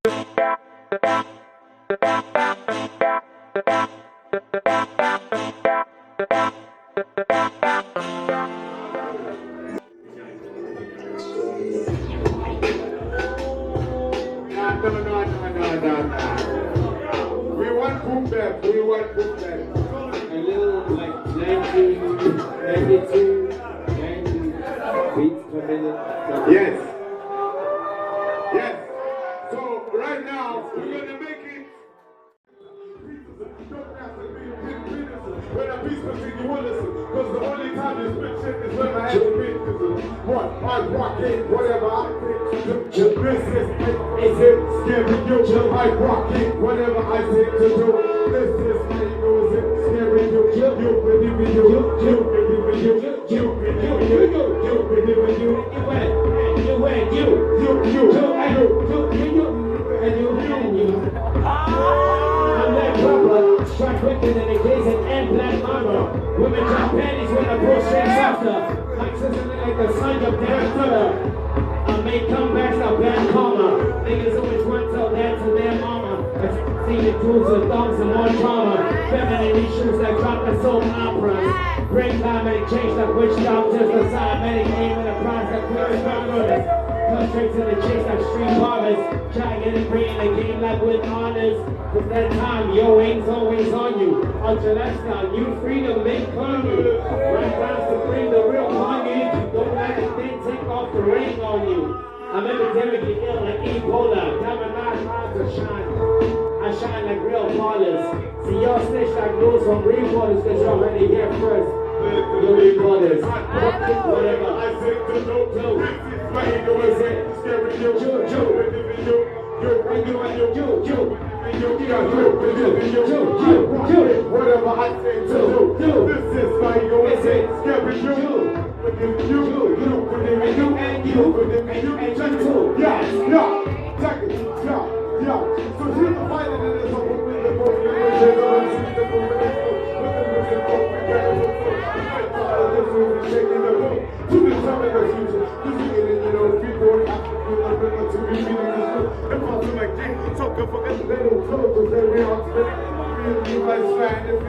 We want boom bap. A little like 1992, 90 beats per minute. Yes. So right now we're gonna make it. When a piece between you will listen, because the only time you spit shit is when I have to beat. What? I rock it, whatever I think. Your business is it scary you? I rock it, whatever I think to do. This is how you know is it scary you? You believe in you, you believe in you, you believe in you, you believe in you. I'm that rubber, strike quicker than a gazing and black armor. Women drop panties when I push shakes after. Like something like the sun of damn further. I make comebacks, I ban karma. Niggas always run tell that to their mama. I see the dudes with thumbs and more drama. Feminine issues that drop the soap operas. Bring climatic change like witch doctors. The scientific aim and the prize that clears burglars. Come straight to the chase like street barbers. Try getting free in the game like with honors. Cause that time, your aim's always on you. Ultra lifestyle, you free to make fun of you. Right rounds to bring the real money. Don't let the thing take off the rain on you. I'm epidemically ill like Ebola. Diamond eyes to shine. I shine like real ballers. See y'all snitch like those from reporters. Cause y'all ready here first. Your reporters. Whatever. I say to no. Is it scary you? Whatever I say to do, this is my go. Is it scary you? You and you, yeah. So here's the fight that is a woman in the boat. To determine the future, people have to be if I'm like Jameson, talking for us, they don't tell us that we are really like fan. If it's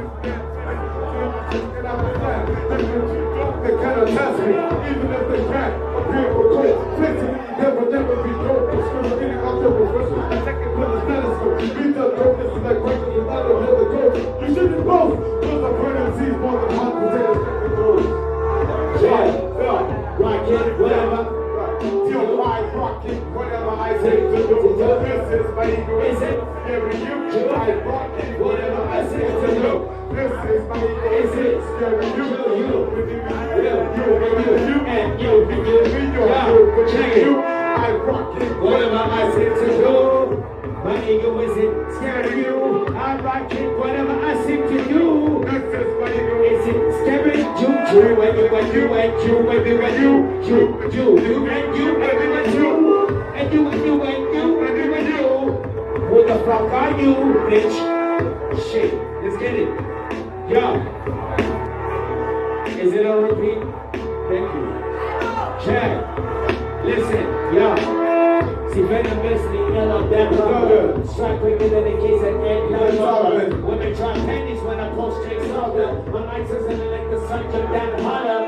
they can't attach me, even if they can't appear for court. Fixing never be dope. It's gonna get out there profession. Attacking with the stethoscope. Beat the dope, this is like breaking the other coach. You shouldn't both, because the pregnancies more than hot potatoes. Rock it, whatever. Yo, I rock it, whatever I say to do. This is my ego. Is it scary you? I rock it, whatever I say to do. This is my ego. Is it scary you? You and you. I rock it, whatever I say to do. My ego, is it scary you? I rock it, whatever I seem to do. This is my ego. Is it scary you? You and you and you and you and you and you and you and you and you and you and you and you and you. Who the fuck are you, bitch? Shit, let's get it. Yo, is it on repeat? Thank you. Check. Listen, yo. See, venomously ill on that rubber. Strike quicker than the case at end. Women drop panties when I post chase over. My nights isn't like the sun come down hotter.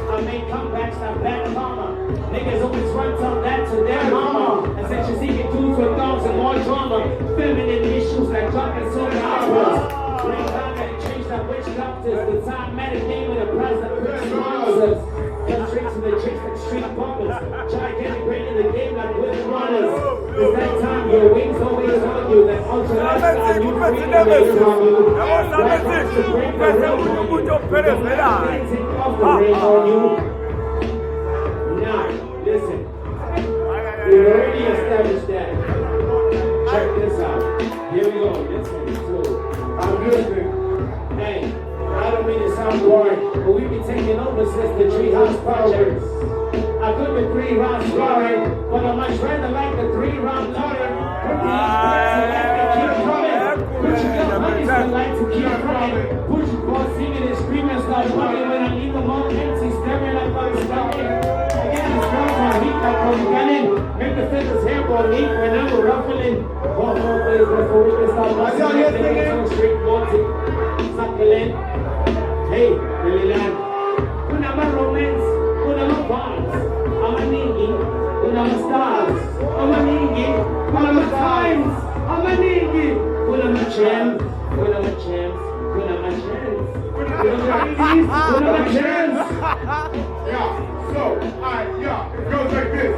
I make comebacks like bad karma. Niggas always run tell that to their mama. And since you see it dudes with thumbs and more drama. Feminine issues like dropping soap operas. Bring climatic change like witch doctors. The time game with a prize that puts monsters. Come straight to the chase like street bumpers. Try getting great in the game like with runners. It's that time your wings always on you. That ultra lifestyle you free to make fun of you. Right now to bring the real on you. Take off the rain on you. Now, listen. We already established that. Check this out. Here we go. Listen. So, I'm listening. Hey, I don't mean to sound boring, but we've been taking over since the Treehouse Project. I could be 3 rounds scoring, but I'm much rather like the 3-round lottery. Put the Put your young honeys that like to keep crying. Put your boss singing and screaming, start running when I leave them all empty, staring like I'm stuck in. Again, it's girls on heat like I'm running. the feathers hair on me when I'm ruffling. Walk on place before we can start ruffling. Straight body, suckling. Hey, really lad. Kuna ma romance, kuna ma bonds. I'm a ningi, kuna ma stars. I'm a ningi, kuna ma times. I'm a ningi, kuna ma champs, kuna ma champs, kuna ma champs. Kuna ma champs. Yeah, so, yeah, it goes like this.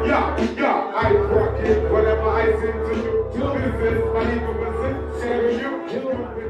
Yeah, I rock it, whatever I sing to you. This is my evil, share with you.